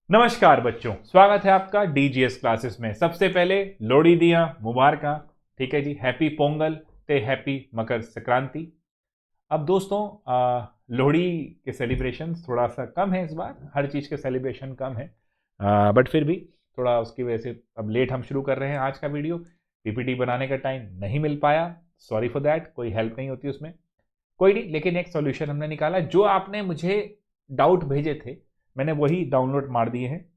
नमस्कार बच्चों, स्वागत है आपका डीजीएस क्लासेस में। सबसे पहले लोहड़ी दिया मुबारका। ठीक है जी, हैप्पी पोंगल ते हैप्पी मकर संक्रांति। अब दोस्तों लोहड़ी के सेलिब्रेशन थोड़ा सा कम है इस बार, हर चीज़ के सेलिब्रेशन कम है, बट फिर भी थोड़ा उसकी वजह से अब लेट हम शुरू कर रहे हैं आज का वीडियो। पीपीटी बनाने का टाइम नहीं मिल पाया, सॉरी फॉर दैट, कोई हेल्प नहीं होती उसमें, कोई नहीं। लेकिन एक सॉल्यूशन हमने निकाला, जो आपने मुझे डाउट भेजे थे मैंने वही डाउनलोड मार दिए हैं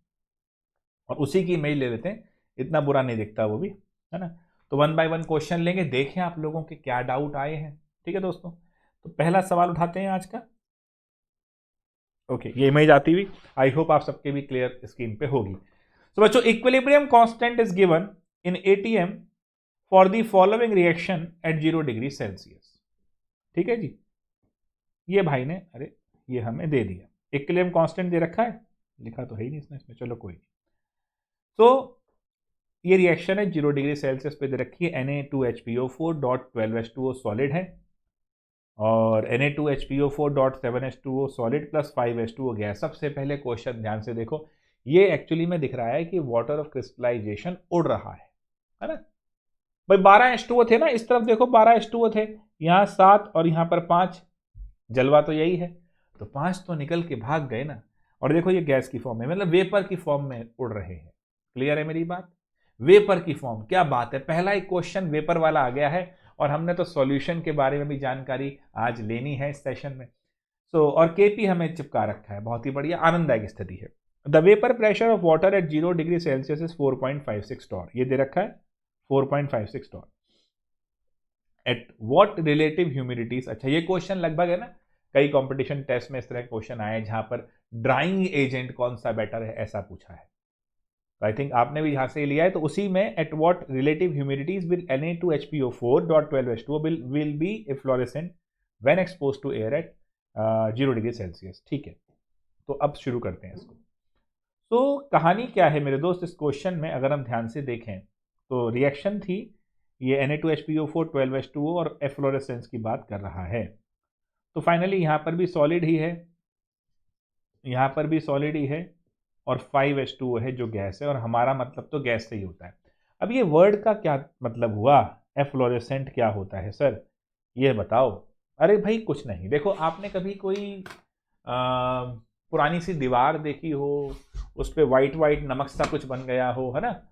और उसी की इमेज ले लेते हैं, इतना बुरा नहीं दिखता वो भी, है ना। तो वन बाय वन क्वेश्चन लेंगे, देखें आप लोगों के क्या डाउट आए हैं। ठीक है दोस्तों, तो पहला सवाल उठाते हैं आज का। ओके, ये इमेज आती हुई आई होप आप सबके भी क्लियर स्क्रीन पे होगी। तो बच्चों, equilibrium constant is given in ATM for the following reaction at 0 degree Celsius. ठीक है जी, ये भाई ने ये हमें दे दिया, इक्विलिब्रियम कांस्टेंट दे रखा है, लिखा तो है ही नहीं इसमें, चलो कोई नहीं। तो ये रिएक्शन है 0 डिग्री सेल्सियस पे दे रखी है, Na2HPO4.12H2O सॉलिड है और Na2HPO4.7H2O solid plus 5H2O gas. सबसे पहले क्वेश्चन ध्यान से देखो, ये एक्चुअली में दिख रहा है कि वाटर ऑफ क्रिस्टलाइजेशन उड़ रहा है ना भाई। 12 H2O थे ना, इस तरफ देखो 12 H2O थे, यहाँ 7 और यहाँ पर 5, जलवा तो यही है, तो 5 तो निकल के भाग गए ना। और देखो ये गैस की फॉर्म में, मतलब वेपर की फॉर्म में उड़ रहे हैं। क्लियर है मेरी बात? वेपर की फॉर्म, क्या बात है, पहला ही क्वेश्चन वेपर वाला आ गया है। और हमने तो सॉल्यूशन के बारे में भी जानकारी आज लेनी है इस सेशन में। और केपी हमें चिपका रखा है, बहुत ही बढ़िया, आनंददायक स्थिति है। The vapour pressure of water at 0 degree Celsius is 4.56 torr, ये दे रखा है 4.56 torr. At what relative humidities, अच्छा ये क्वेश्चन लगभग है ना, कई कंपटीशन टेस्ट में इस तरह क्वेश्चन आए जहां पर ड्राइंग एजेंट कौन सा बेटर है ऐसा पूछा है। तो आई थिंक आपने भी यहां से लिया है, तो उसी में at what relative humidities will Na2HPO4.12H2O will be efflorescent when exposed to air at 0 degree Celsius. ठीक है, तो अब शुरू करते हैं इसको। तो कहानी क्या है मेरे दोस्त इस क्वेश्चन में, अगर हम ध्यान से देखें तो रिएक्शन थी ये Na2HPO4.12H2O और एफ्लोरेसेंस की बात कर रहा है। तो फाइनली यहाँ पर भी सॉलिड ही है, यहाँ पर भी सॉलिड ही है, और 5H2O है जो गैस है, और हमारा मतलब तो गैस से ही होता है। अब ये वर्ड का क्या मतलब हुआ, एफ्लोरेसेंट क्या होता है सर, ये बताओ। अरे भाई कुछ नहीं, देखो आपने कभी कोई पुरानी सी दीवार देखी हो, उस पर वाइट वाइट नमक सा कुछ बन गया हो, है ना,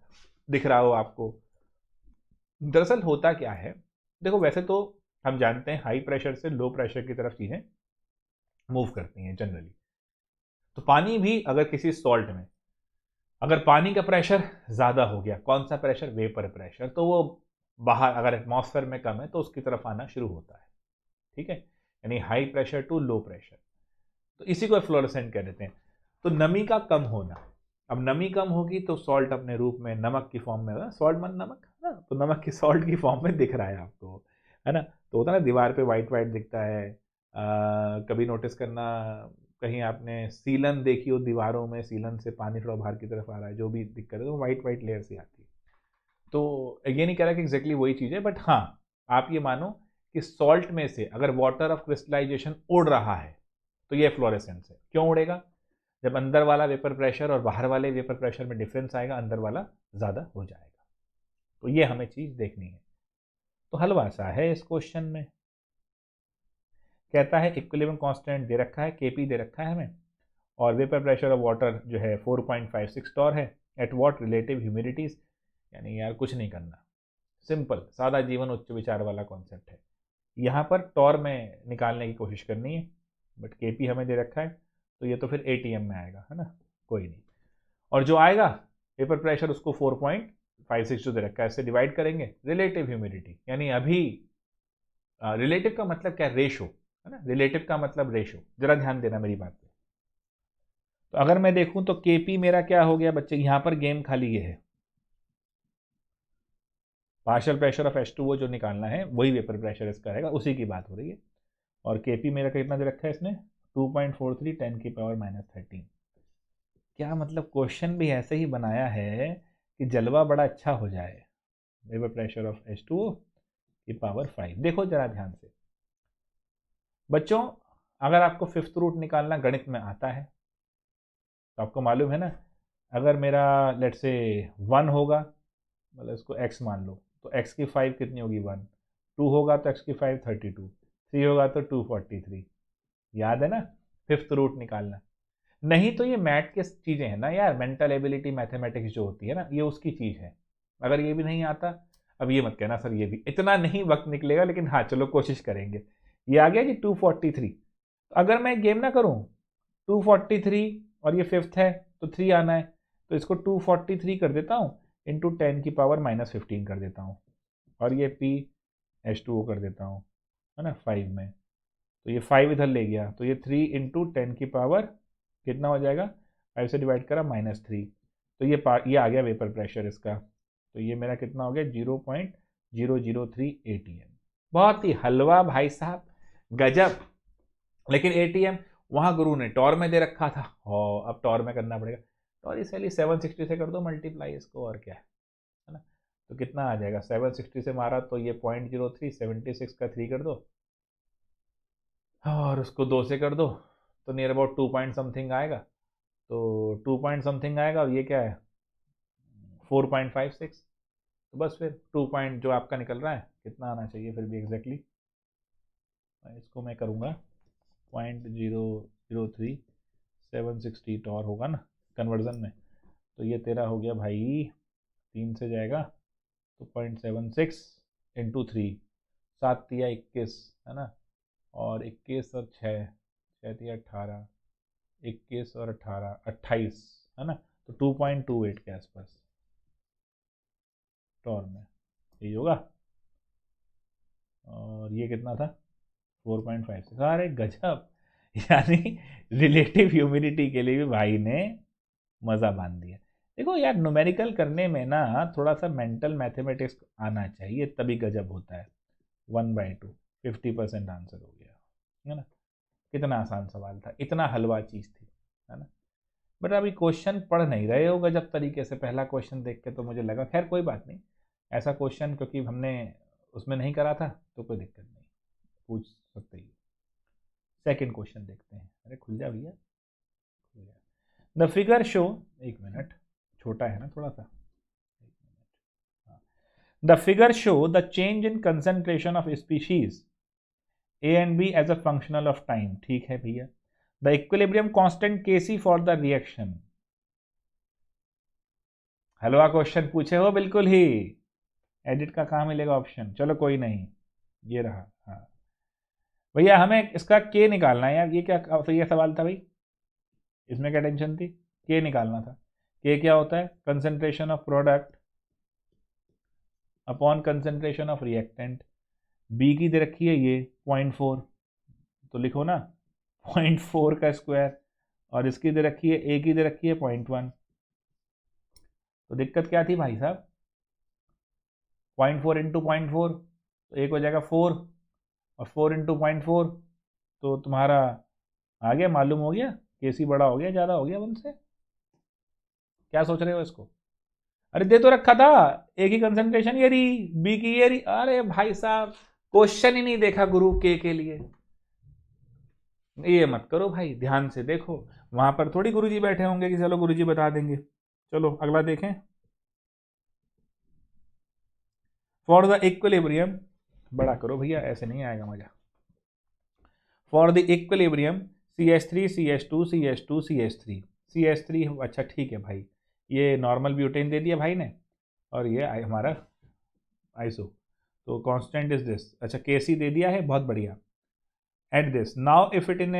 दिख रहा हो आपको। दरअसल होता क्या है, देखो वैसे तो हम जानते हैं हाई प्रेशर से लो प्रेशर की तरफ चीजें मूव करती हैं जनरली। तो पानी भी अगर किसी सॉल्ट में, अगर पानी का प्रेशर ज़्यादा हो गया, कौन सा प्रेशर, वेपर प्रेशर, तो वो बाहर, अगर एटमॉस्फेयर में कम है तो उसकी तरफ आना शुरू होता है। ठीक है, यानी high pressure to low pressure, तो इसी को फ्लोरेसेंट कह देते हैं। तो नमी का कम होना, अब नमी कम होगी तो सॉल्ट अपने रूप में नमक की फॉर्म में, सॉल्ट मन नमक है ना, तो नमक की सॉल्ट की फॉर्म में दिख रहा है आपको, है ना। तो होता है ना दीवार पे वाइट वाइट दिखता है, कभी नोटिस करना, कहीं आपने सीलन देखी हो दीवारों में, सीलन से पानी थोड़ा बाहर की तरफ आ रहा है, जो भी दिक्कत है तो वाइट वाइट लेयर से आती है। तो ये नहीं कह रहा कि एग्जैक्टली वही चीज़ है, बट हाँ आप ये मानो कि सॉल्ट में से अगर वाटर ऑफ क्रिस्टलाइजेशन उड़ रहा है तो ये फ्लोरेसेंस है। क्यों उड़ेगा? जब अंदर वाला वेपर प्रेशर और बाहर वाले वेपर प्रेशर में डिफरेंस आएगा, अंदर वाला ज़्यादा हो जाएगा। तो ये हमें चीज़ देखनी है। तो हलवा सा है इस क्वेश्चन में, कहता है इक्विलिब्रियम कांस्टेंट दे रखा है, केपी दे रखा है हमें, और वेपर प्रेशर ऑफ वाटर जो है 4.56 टॉर है, एट वॉट रिलेटिव ह्यूमिडिटीज। यानी यार कुछ नहीं करना, सिंपल सादा जीवन उच्च विचार वाला कॉन्सेप्ट है। यहाँ पर टॉर में निकालने की कोशिश करनी है, बट केपी हमें दे रखा है, तो ये तो फिर एटीएम में आएगा, है ना, कोई नहीं। और जो आएगा वेपर प्रेशर उसको 4.56 जो दे रखा है इससे डिवाइड करेंगे, रिलेटिव ह्यूमिडिटी, यानी अभी रिलेटिव का मतलब क्या, रेशो, है ना, रिलेटिव का मतलब रेशो, जरा ध्यान देना मेरी बात पे। तो अगर मैं देखूं तो केपी मेरा क्या हो गया बच्चे, यहां पर गेम खाली ये है, पार्शियल प्रेशर ऑफ H2O जो निकालना है वही वेपर प्रेशर इसका रहेगा, उसी की बात हो रही है। और केपी मेरा कितना दे रखा है इसने, 2.43 10⁻13। क्या मतलब क्वेश्चन भी ऐसे ही बनाया है कि जलवा बड़ा अच्छा हो जाए। वेपर प्रेशर ऑफ H2O की पावर 5, देखो जरा ध्यान से बच्चों, अगर आपको फिफ्थ रूट निकालना गणित में आता है तो आपको मालूम है ना अगर मेरा लेट से 1 होगा, मतलब इसको x मान लो, तो x की 5 कितनी होगी 1, 2 होगा तो x की 5 32, 3 होगा तो 243। याद है ना, फिफ्थ रूट निकालना। नहीं तो ये मैथ की चीज़ें हैं ना यार, मेंटल एबिलिटी मैथमेटिक्स जो होती है ना, ये उसकी चीज़ है। अगर ये भी नहीं आता, अब ये मत कहना सर ये भी, इतना नहीं वक्त निकलेगा, लेकिन हाँ चलो कोशिश करेंगे। ये आ गया जी 243। अगर मैं गेम ना करूँ, 243 और ये फिफ्थ है तो 3 आना है, तो इसको 243 कर देता हूँ, इंटू 10⁻⁻15 कर देता हूँ, और ये P H2O कर देता हूँ, है ना 5 में। तो ये 5 इधर ले गया, तो ये 3 इंटू 10 की पावर कितना हो जाएगा, 5 से डिवाइड करा -3, तो ये आ गया वेपर प्रेशर इसका। तो ये मेरा कितना हो गया 0.003 ATM। बहुत ही हलवा भाई साहब, गजब। लेकिन ATM वहाँ गुरु ने टॉर में दे रखा था, और अब टॉर में करना पड़ेगा। टॉर इसलिए 760 से कर दो मल्टीप्लाई इसको, और क्या है ना। तो कितना आ जाएगा, 760 से मारा तो ये 0.03, 76 का 3 कर दो, और उसको 2 से कर दो, तो नियर अबाउट 2 पॉइंट समथिंग आएगा। तो 2 पॉइंट समथिंग आएगा, और ये क्या है 4.56। तो बस फिर 2 पॉइंट जो आपका निकल रहा है कितना आना चाहिए फिर भी एग्जैक्टली, इसको मैं करूँगा 0.003760 टॉर होगा ना कन्वर्जन में। तो ये तेरा हो गया भाई, 3 से जाएगा तो 0.76 इंटू 3, 7 तिया 21, है ना, और 21 और 6, 6 तिया 18, 21 और 18 28, है ना। तो 2.28 के आसपास टॉर में यही होगा। और ये कितना था 4.56, अरे गजब। यानी रिलेटिव ह्यूमिडिटी के लिए भी भाई ने मज़ा बांध दिया। देखो यार, न्यूमेरिकल करने में ना थोड़ा सा मेंटल मैथमेटिक्स आना चाहिए, तभी गजब होता है। 1/2 50% आंसर हो गया, है ना। कितना आसान सवाल था, इतना हलवा चीज़ थी, है ना। बट अभी क्वेश्चन पढ़ नहीं रहे हो गजब तरीके से, पहला क्वेश्चन देख के तो मुझे लगा, खैर कोई बात नहीं। ऐसा क्वेश्चन क्योंकि हमने उसमें नहीं करा था तो कोई दिक्कत नहीं, पूछ सकते ही। सेकंड क्वेश्चन देखते हैं, अरे खुल जा भैया, खुल जा। द फिगर शो, एक मिनट, छोटा है ना थोड़ा सा, the figure show the change in concentration of species A and B as a functional of time. ठीक है भैया। The equilibrium constant Kc for the reaction. हलवा क्वेश्चन पूछे हो बिल्कुल ही, एडिट का कहाँ मिलेगा ऑप्शन, चलो कोई नहीं, ये रहा। हाँ भैया, हमें इसका के निकालना है यार, ये क्या सही है सवाल था भाई, इसमें क्या टेंशन थी, के निकालना था। के क्या होता है, concentration of product upon concentration of reactant. B की दे रखी है ये 0.4, तो लिखो ना 0.4 का स्क्वायर, और इसकी दे रखी है, ए की दे रखी है 0.1। तो दिक्कत क्या थी भाई साहब, 0.4 इंटू 0.4, तो एक हो जाएगा 4, और 4 इंटू 0.4, तो तुम्हारा आ गया, मालूम हो गया, केसी बड़ा हो गया, ज़्यादा हो गया वन से। क्या सोच रहे हो इसको, अरे दे तो रखा था, ए की कंसंट्रेशन ये रही, बी की ये रही, अरे भाई साहब क्वेश्चन ही नहीं देखा गुरु के लिए। ये मत करो भाई, ध्यान से देखो, वहां पर थोड़ी गुरुजी बैठे होंगे कि चलो गुरुजी बता देंगे। चलो अगला देखें। फॉर द इक्विलिब्रियम, बड़ा करो भैया, ऐसे नहीं आएगा मजा। For the equilibrium CH3 CH2 CH2 CH3 CH3, अच्छा ठीक है भाई, ये नॉर्मल ब्यूटेन दे दिया भाई ने, और ये हमारा आइसो, तो कांस्टेंट इज दिस, अच्छा Kc दे दिया है, बहुत बढ़िया। At this, now if in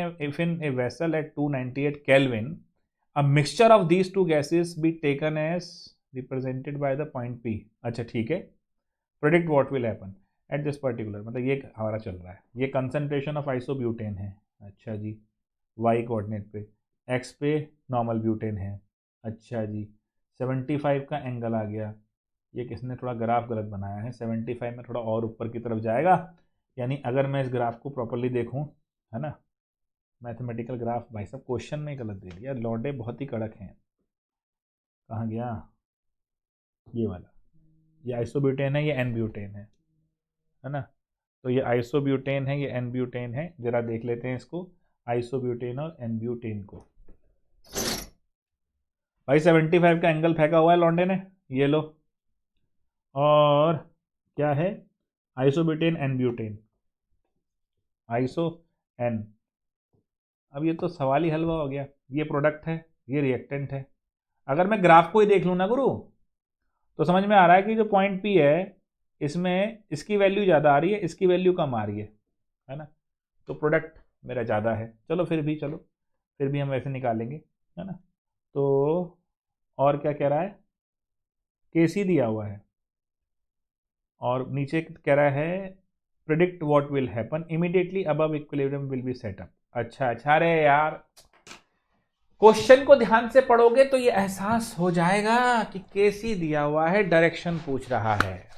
a vessel at 298 Kelvin, a mixture of these two gases be taken as represented by the point P। अच्छा ठीक है, predict what will happen at this particular, मतलब ये हमारा चल रहा है, ये कंसंट्रेशन ऑफ आइसोब्यूटेन है, अच्छा जी, y कोऑर्डिनेट पे, x पे नॉर्मल ब्यूटेन है, अच्छा जी, 75 का एंगल आ गया। ये किसने थोड़ा ग्राफ गलत बनाया है, 75 में थोड़ा और ऊपर की तरफ जाएगा, यानी अगर मैं इस ग्राफ को प्रॉपरली देखूं, है ना, मैथमेटिकल ग्राफ, भाई साहब क्वेश्चन में गलत दे दिया, लौंडे बहुत ही कड़क हैं। कहाँ गया, ये वाला, ये आइसोब्यूटेन है, ये एन ब्यूटेन है ना। तो ये आइसोब्यूटेन है, ये एन ब्यूटेन है, जरा देख लेते हैं इसको, आइसोब्यूटेन और एन ब्यूटेन को। भाई 75 का एंगल फेंका हुआ है लौंडे ने, ये लो। और क्या है, isobutane n butane, iso n. अब ये तो सवाल ही हलवा हो गया, ये प्रोडक्ट है, ये रिएक्टेंट है। अगर मैं ग्राफ को ही देख लूँ ना गुरु, तो समझ में आ रहा है कि जो पॉइंट पी है इसमें इसकी वैल्यू ज़्यादा आ रही है, इसकी वैल्यू कम आ रही है ना। तो प्रोडक्ट मेरा ज़्यादा है। चलो फिर भी, चलो फिर भी हम वैसे निकालेंगे, है ना। तो और क्या कह रहा है, केसी दिया हुआ है और नीचे कह रहा है predict what will happen immediately above equilibrium will be set up. अच्छा अच्छा, अरे यार क्वेश्चन को ध्यान से पढ़ोगे तो ये एहसास हो जाएगा कि केसी दिया हुआ है, डायरेक्शन पूछ रहा है।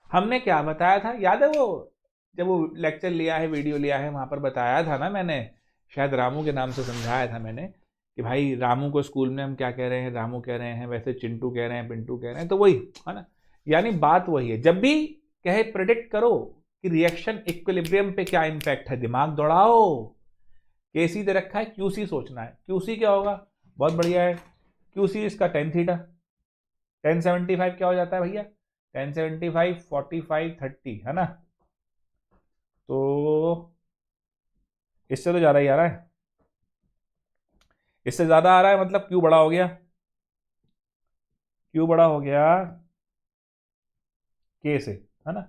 हमने क्या बताया था याद है, वो जब वो लेक्चर लिया है, वीडियो लिया है, वहां पर बताया था ना मैंने, शायद रामू के नाम से समझाया था मैंने कि भाई रामू को स्कूल में हम क्या कह रहे हैं, रामू कह रहे हैं, वैसे चिंटू कह रहे हैं, पिंटू कह रहे हैं, तो वही है ना। यानी बात वही है, जब भी कहे प्रेडिक्ट करो कि रिएक्शन इक्विलिब्रियम पे क्या इंपैक्ट है, दिमाग दौड़ाओ। केसी दे रखा है, क्यूसी सोचना है, क्यूसी क्या होगा, बहुत बढ़िया है, क्यूसी इसका टेन थीटा। 1075 क्या हो जाता है भैया, 1075 45 30, है ना। तो इससे तो ज़्यादा ही आ रहा है, इससे ज़्यादा आ रहा है, मतलब क्यू बड़ा हो गया, क्यू बड़ा हो गया के से, है ना।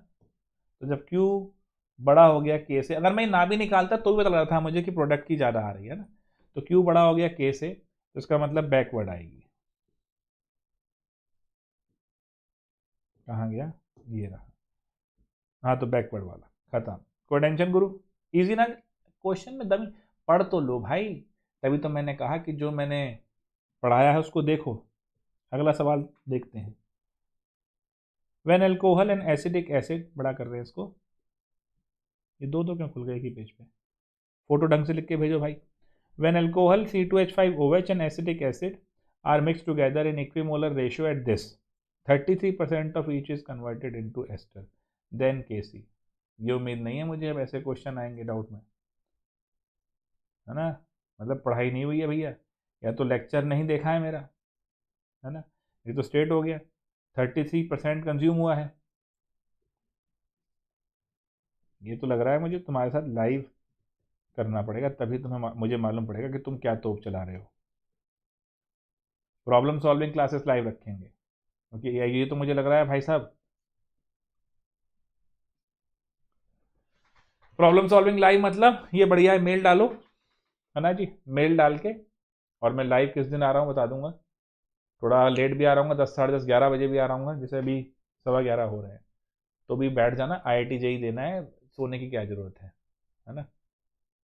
तो जब क्यू बड़ा हो गया के से, अगर मैं ना भी निकालता तो भी पता लगा था मुझे कि प्रोडक्ट की ज़्यादा आ रही है ना। तो क्यू बड़ा हो गया के से, तो इसका मतलब बैकवर्ड आएगी। कहाँ गया, ये रहा। हाँ, तो बैकवर्ड वाला खत्म। कोई टेंशन गुरु, इजी ना क्वेश्चन में दम, पढ़ तो लो भाई। तभी तो मैंने कहा कि जो मैंने पढ़ाया है उसको देखो। अगला सवाल देखते हैं। When alcohol and acidic acid, बड़ा कर रहे हैं इसको, ये दो दो क्यों खुल गए एक ही पेज पे, फोटो ढंग से लिख के भेजो भाई। When alcohol C2H5OH and acetic acid are mixed together in equimolar ratio at this 33% of each is converted into ester, then Kc। ये उम्मीद नहीं है मुझे अब ऐसे क्वेश्चन आएंगे डाउट में, है ना। मतलब पढ़ाई नहीं हुई है भैया, या तो लेक्चर नहीं देखा है मेरा, है ना। ये तो स्टेट हो गया 33% कंज्यूम हुआ है। ये तो लग रहा है मुझे तुम्हारे साथ लाइव करना पड़ेगा, तभी तुम्हें मुझे मालूम पड़ेगा कि तुम क्या तोप चला रहे हो। प्रॉब्लम सॉल्विंग क्लासेस लाइव रखेंगे, क्योंकि ये तो मुझे लग रहा है भाई साहब, प्रॉब्लम सॉल्विंग लाइव मतलब ये बढ़िया है, मेल डालो, है ना जी, मेल डाल के। और मैं लाइव किस दिन आ रहा हूँ बता दूंगा, थोड़ा लेट भी आ रहा हूँ, 10 साढ़े 10 11 बजे भी आ रहा हूँ, जैसे अभी 11:15 हो रहे हैं। तो भी बैठ जाना, IIT जेई देना है, सोने की क्या ज़रूरत है ना।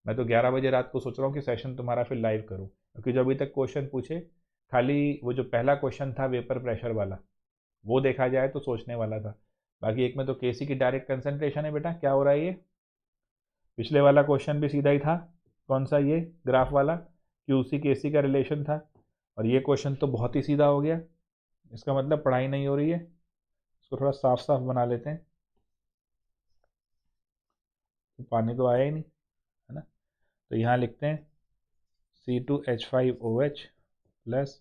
मैं तो 11 बजे रात को सोच रहा हूँ कि सेशन तुम्हारा फिर लाइव करूँ, क्योंकि जो अभी तक क्वेश्चन पूछे, खाली वो जो पहला क्वेश्चन था वेपर प्रेशर वाला, वो देखा जाए तो सोचने वाला था। बाकी एक में तो केसी की डायरेक्ट कंसंट्रेशन है बेटा, क्या हो रहा है ये। पिछले वाला क्वेश्चन भी सीधा ही था, कौन सा, ये ग्राफ वाला, क्यूसी केसी का रिलेशन था। और ये क्वेश्चन तो बहुत ही सीधा हो गया, इसका मतलब पढ़ाई नहीं हो रही है। इसको थोड़ा साफ साफ बना लेते हैं, तो पानी तो आया ही नहीं, है ना। तो यहाँ लिखते हैं C2H5OH प्लस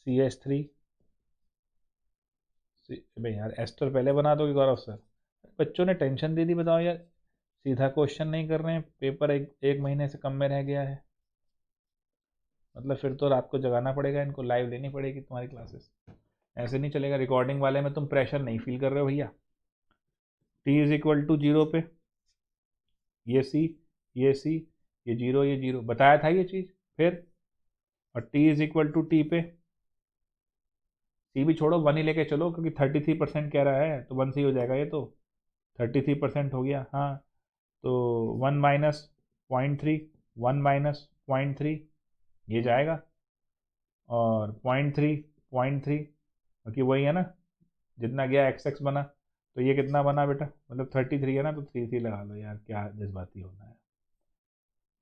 CH3। भाई यार एस्टर पहले बना दोगे गौरव सर, बच्चों ने टेंशन दे दी, बताओ यार, सीधा क्वेश्चन नहीं कर रहे हैं, पेपर एक महीने से कम में रह गया है। मतलब फिर तो रात को जगाना पड़ेगा, इनको लाइव लेनी पड़ेगी तुम्हारी क्लासेस, ऐसे नहीं चलेगा। रिकॉर्डिंग वाले में तुम प्रेशर नहीं फील कर रहे हो भैया। T=0 पे ये सी, ये सी, ये जीरो, ये जीरो, बताया था ये चीज़। फिर और T=T पे, सी भी छोड़ो, 1 ही लेके चलो, क्योंकि 33% कह रहा है तो 1 से ही हो जाएगा ये तो। 33% हो गया, हाँ। तो 1 - 0.3, 1 - 0.3 ये जाएगा, और 0.3 0.3, क्योंकि वही है ना, जितना गया XX बना, तो ये कितना बना बेटा, मतलब 33 है ना, तो 3 लगा लो यार, क्या जज्बाती होना है।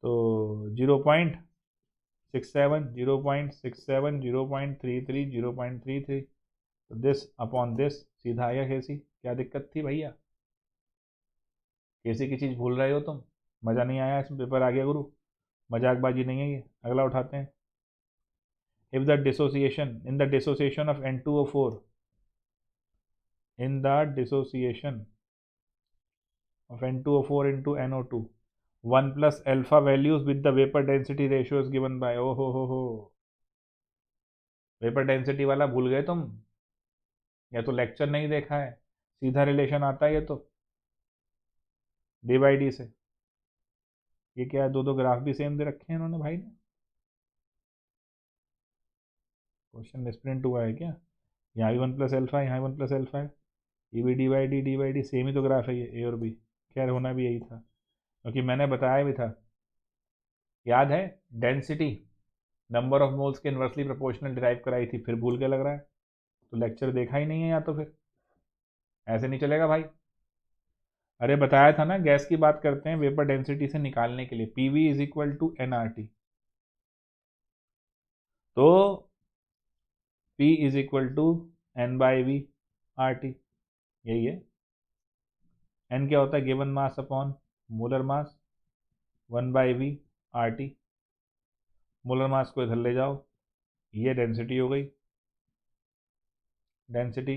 तो 0.67, 0.67, 0.33, 0.33, तो दिस अपॉन दिस सीधा आया केसी। क्या दिक्कत थी भैया, केसी की चीज़ भूल रहे हो तुम, मज़ा नहीं आया इसमें, पेपर आ गया गुरु, मजाकबाजी नहीं है ये। अगला उठाते हैं, if the dissociation in the dissociation of N2O4 in the dissociation of N2O4 into NO2 1 plus alpha values with the vapor density ratio is given by oh हो वेपर डेंसिटी वाला भूल गए तुम, या तो लेक्चर नहीं देखा है, सीधा रिलेशन आता है ये तो डी बाई डी से। ये क्या है, दो दो ग्राफ भी सेम दे रखे हैं इन्होंने भाई ने। क्वेश्चन मिसप्रिंट हुआ है क्या? यहाँ भी 1 प्लस एल्फा, यहाँ 1 प्लस एल्फा है, ये भी डी बाई डी सेम ही तो ग्राफ है ये, ए और बी। खैर होना भी यही था, क्योंकि मैंने बताया भी था, याद है, डेंसिटी नंबर ऑफ मोल्स के इन्वर्सली प्रोपोर्शनल डिराइव कराई थी, फिर भूल के लग रहा है, तो लेक्चर देखा ही नहीं है या तो फिर ऐसे नहीं चलेगा भाई। अरे बताया था ना, गैस की बात करते हैं वेपर डेंसिटी से निकालने के लिए PV is equal to nRT, तो P is equal to n by V R T, यही है। एन क्या होता है, given mass upon molar mass 1 by V R T. Molar mass को इधर ले जाओ, ये डेंसिटी हो गई, डेंसिटी,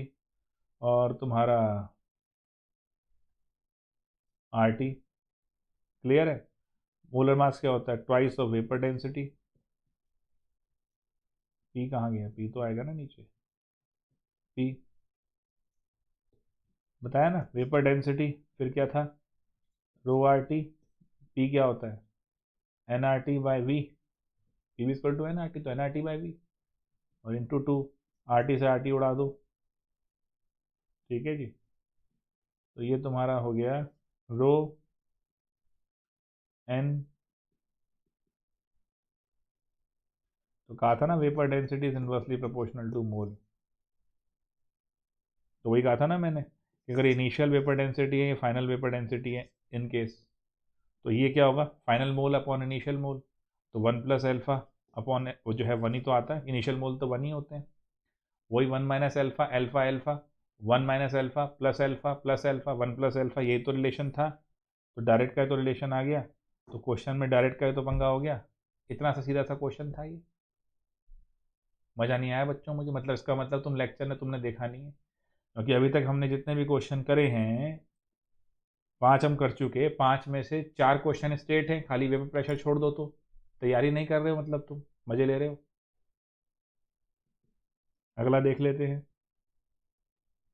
और तुम्हारा आर टी। क्लियर है? मोलर मास क्या होता है, twice of vapour density. P कहाँ गया, पी तो आएगा ना नीचे, पी बताया ना, वेपर डेंसिटी, फिर क्या था, रो आर टी। पी क्या होता है, N R T by V, P V equal to N R T, तो N R T by V, और इंटू 2, आर टी से आर टी उड़ा दो। ठीक है जी, तो ये तुम्हारा हो गया रो एन, तो कहा था ना vapour density is inversely proportional to mole, तो वही कहा था ना मैंने कि अगर इनिशियल वेपर डेंसिटी है, फाइनल वेपर डेंसिटी है इन केस, तो ये क्या होगा, final mole upon initial mole, तो 1 प्लस एल्फा अपॉन वो जो है 1 ही तो आता है, इनिशियल मोल तो 1 ही होते हैं, वही 1 minus alpha, alpha alpha 1 minus alpha plus alpha 1 plus alpha, यही तो रिलेशन था, तो डायरेक्ट का तो रिलेशन आ गया, तो क्वेश्चन में डायरेक्ट का तो पंगा हो गया। इतना सा सीधा सा क्वेश्चन था ये। मज़ा नहीं आया बच्चों मुझे, मतलब इसका मतलब तुम लेक्चर में तुमने देखा नहीं है, क्योंकि अभी तक हमने जितने भी क्वेश्चन करे हैं 5 हम कर चुके, 5 में से 4 क्वेश्चन स्टेट हैं, खाली वेपर प्रेशर छोड़ दो तो तैयारी नहीं कर रहे हो, मतलब तुम मजे ले रहे हो। अगला देख लेते हैं,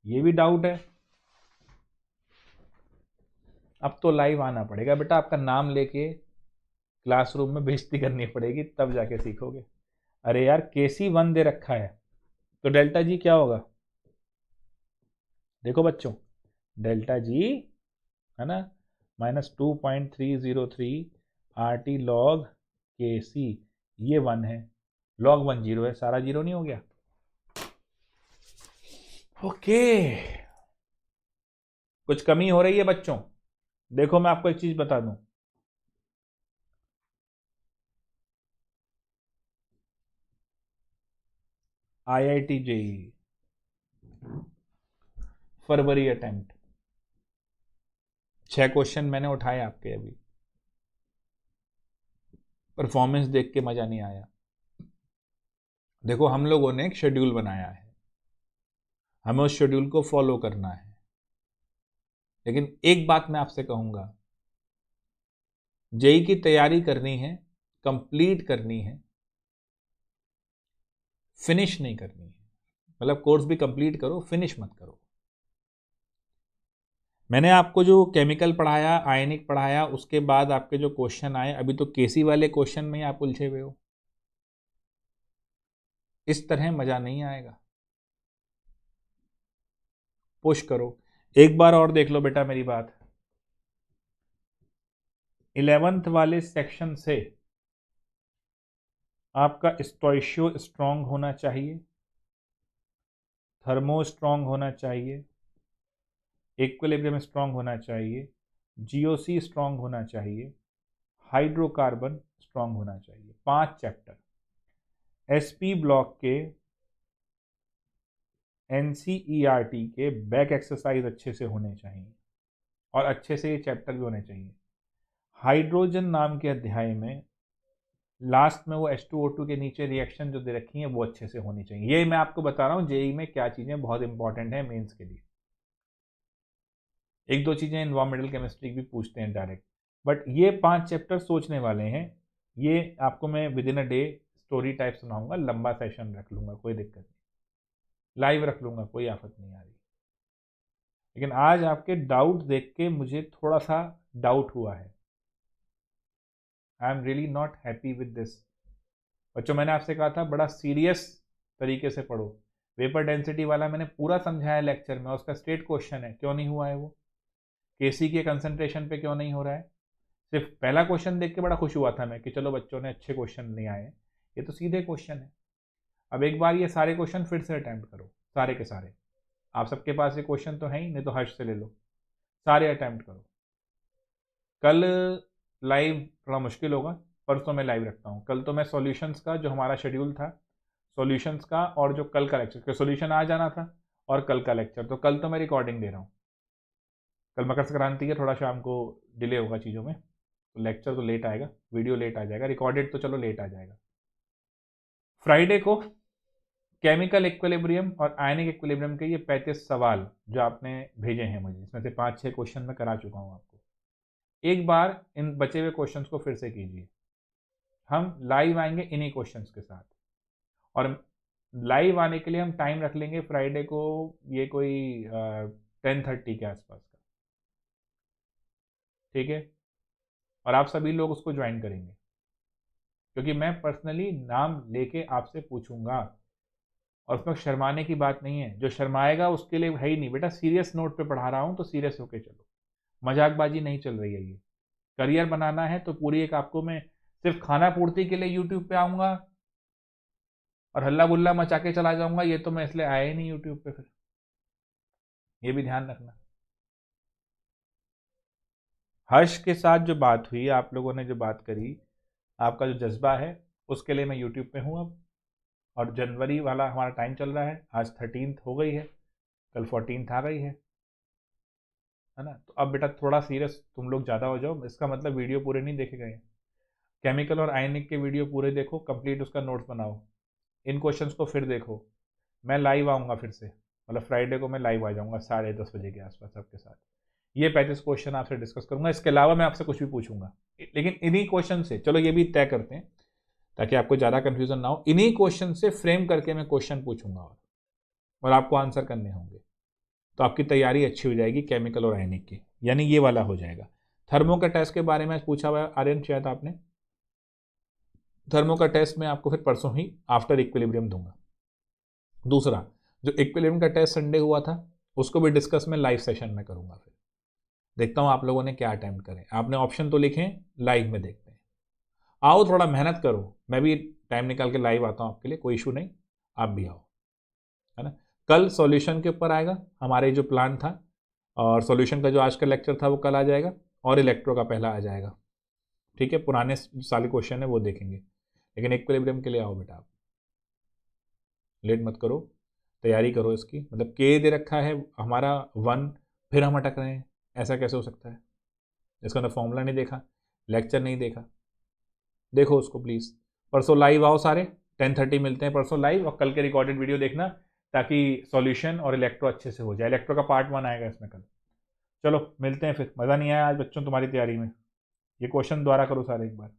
ये भी डाउट है, अब तो लाइव आना पड़ेगा बेटा, आपका नाम लेके क्लासरूम में बेइज्जती करनी पड़ेगी, तब जाके सीखोगे। अरे यार KC1 दे रखा है, तो डेल्टा जी क्या होगा, देखो बच्चों, डेल्टा जी है ना -2.303 RT log KC, ये 1 है, log 1 0 है, सारा 0 नहीं हो गया। ओके, कुछ कमी हो रही है बच्चों? देखो मैं आपको एक चीज बता दूं, IIT JEE फरवरी अटेम्प्ट 6 क्वेश्चन मैंने उठाए आपके, अभी परफॉर्मेंस देख के मजा नहीं आया। देखो हम लोगों ने एक शेड्यूल बनाया है, हमें उस शेड्यूल को फॉलो करना है, लेकिन एक बात मैं आपसे कहूंगा, जेई की तैयारी करनी है, कंप्लीट करनी है, फिनिश नहीं करनी है, मतलब कोर्स भी कंप्लीट करो, फिनिश मत करो। मैंने आपको जो केमिकल पढ़ाया, आयनिक पढ़ाया, उसके बाद आपके जो क्वेश्चन आए, अभी तो केसी वाले क्वेश्चन में ही आप उलझे हुए हो, इस तरह मजा नहीं आएगा। पुश करो, एक बार और देख लो बेटा मेरी बात, 11th वाले सेक्शन से आपका स्टोइशियो स्ट्रांग होना चाहिए, थर्मो स्ट्रांग होना चाहिए, इक्विलिब्रियम स्ट्रांग होना चाहिए, जीओसी स्ट्रांग होना चाहिए, हाइड्रोकार्बन स्ट्रांग होना चाहिए। 5 चैप्टर एसपी ब्लॉक के एनसीईआरटी के बैक एक्सरसाइज अच्छे से होने चाहिए, और अच्छे से ये चैप्टर भी होने चाहिए। हाइड्रोजन नाम के अध्याय में लास्ट में वो H2O2 के नीचे रिएक्शन जो दे रखी है वो अच्छे से होनी चाहिए। ये मैं आपको बता रहा हूँ जेई में क्या चीज़ें बहुत इंपॉर्टेंट है मेंस के लिए। एक दो चीज़ें इन्वायरमेंटल केमिस्ट्री भी पूछते हैं डायरेक्ट, बट ये 5 चैप्टर सोचने वाले हैं। ये आपको मैं with in a day story type सुनाऊंगा, लंबा सेशन रख लूंगा, कोई दिक्कत नहीं, लाइव रख लूंगा, कोई आफत नहीं आ रही। लेकिन आज आपके डाउट देख के मुझे थोड़ा सा डाउट हुआ है। I am really not happy with this. बच्चों मैंने आपसे कहा था बड़ा सीरियस तरीके से पढ़ो। वेपर डेंसिटी वाला मैंने पूरा समझाया लेक्चर में, उसका स्टेट क्वेश्चन है, क्यों नहीं हुआ है वो? केसी के कंसंट्रेशन पे क्यों नहीं हो रहा है? सिर्फ पहला क्वेश्चन देख के बड़ा खुश हुआ था मैं कि चलो बच्चों ने अच्छे क्वेश्चन नहीं आए, ये तो सीधे क्वेश्चन है। अब एक बार ये सारे क्वेश्चन फिर से अटैम्प्ट करो, सारे के सारे। आप सबके पास ये क्वेश्चन तो है ही, नहीं तो हर्ष से ले लो, सारे अटैम्प्ट करो। कल लाइव थोड़ा मुश्किल होगा, परसों मैं लाइव रखता हूँ। कल तो मैं सॉल्यूशंस का जो हमारा शेड्यूल था, सॉल्यूशंस का और जो कल का लेक्चर, सॉल्यूशन आ जाना था और कल का लेक्चर, तो कल तो मैं रिकॉर्डिंग दे रहा हूँ। कल मकर संक्रांति है, थोड़ा शाम को डिले होगा चीज़ों में, तो लेक्चर तो लेट आएगा, वीडियो लेट आ जाएगा, रिकॉर्डेड तो चलो लेट आ जाएगा। फ्राइडे को केमिकल इक्विलिब्रियम और आयनिक इक्विलिब्रियम के ये 35 सवाल जो आपने भेजे हैं मुझे, इसमें से 5-6 क्वेश्चन मैं करा चुका हूँ आपको। एक बार इन बचे हुए क्वेश्चंस को फिर से कीजिए। हम लाइव आएंगे इन्हीं क्वेश्चंस के साथ, और लाइव आने के लिए हम टाइम रख लेंगे फ्राइडे को, ये कोई 10:30 के आसपास का, ठीक है? और आप सभी लोग उसको ज्वाइन करेंगे, क्योंकि मैं पर्सनली नाम लेके आपसे पूछूंगा, और उसमें शर्माने की बात नहीं है। जो शर्माएगा उसके लिए है ही नहीं बेटा, सीरियस नोट पे पढ़ा रहा हूँ तो सीरियस होके चलो, मजाकबाजी नहीं चल रही है। ये करियर बनाना है तो पूरी एक आपको मैं सिर्फ खाना पूर्ति के लिए यूट्यूब पे आऊँगा और हल्ला गुल्ला मचा के चला जाऊँगा, ये तो मैं इसलिए आया ही नहीं यूट्यूब पे फिर, ये भी ध्यान रखना। हर्ष के साथ जो बात हुई, आप लोगों ने जो बात करी, आपका जो जज्बा है उसके लिए मैं यूट्यूब पे हूँ अब। और जनवरी वाला हमारा टाइम चल रहा है, आज 13th हो गई है, कल 14th आ गई है ना? तो अब बेटा थोड़ा सीरियस तुम लोग ज़्यादा हो जाओ, इसका मतलब वीडियो पूरे नहीं देखे गए। केमिकल और आयनिक के वीडियो पूरे देखो, कंप्लीट उसका नोट्स बनाओ, इन क्वेश्चंस को फिर देखो। मैं लाइव आऊँगा फिर से, मतलब फ्राइडे को मैं लाइव आ जाऊँगा 10:30 बजे के आसपास सबके साथ। ये 35 क्वेश्चन आपसे डिस्कस करूंगा, इसके अलावा मैं आपसे कुछ भी पूछूंगा, लेकिन इन्हीं क्वेश्चन से, चलो ये भी तय करते हैं ताकि आपको ज़्यादा कन्फ्यूजन ना हो, इन्हीं क्वेश्चन से फ्रेम करके मैं क्वेश्चन पूछूंगा और आपको आंसर करने होंगे, तो आपकी तैयारी अच्छी हो जाएगी केमिकल और आयनिक की, यानी ये वाला हो जाएगा। थर्मो का टेस्ट के बारे में पूछा हुआ आर्यन शायद आपने, थर्मो का टेस्ट मैं आपको फिर परसों ही आफ्टर इक्विलिब्रियम दूंगा। दूसरा जो इक्विलिब्रियम का टेस्ट संडे हुआ था उसको भी डिस्कस मैं लाइव सेशन में करूंगा। फिर देखता हूँ आप लोगों ने क्या अटेम्प्ट करें, आपने ऑप्शन तो लिखे, लाइव में देखते हैं। आओ थोड़ा मेहनत करो, मैं भी टाइम निकाल के लाइव आता हूँ आपके लिए, कोई इशू नहीं, आप भी आओ, है ना? कल सॉल्यूशन के ऊपर आएगा हमारे जो प्लान था, और सॉल्यूशन का जो आज का लेक्चर था वो कल आ जाएगा, और इलेक्ट्रो का पहला आ जाएगा, ठीक है? पुराने साल क्वेश्चन है वो देखेंगे, लेकिन इक्विलिब्रियम के लिए आओ बेटा, आप लेट मत करो, तैयारी करो इसकी। मतलब के दे रखा है हमारा 1, फिर हम अटक रहे हैं, ऐसा कैसे हो सकता है? इसका ना फॉर्मूला नहीं देखा, लेक्चर नहीं देखा, देखो उसको प्लीज़। परसों लाइव आओ सारे, 10:30 मिलते हैं परसों लाइव, और कल के रिकॉर्डेड वीडियो देखना ताकि सॉल्यूशन और इलेक्ट्रो अच्छे से हो जाए। इलेक्ट्रो का पार्ट 1 आएगा इसमें कल। चलो मिलते हैं फिर। मज़ा नहीं आया आज बच्चों तुम्हारी तैयारी में? ये क्वेश्चन दोबारा करो सारे एक बार।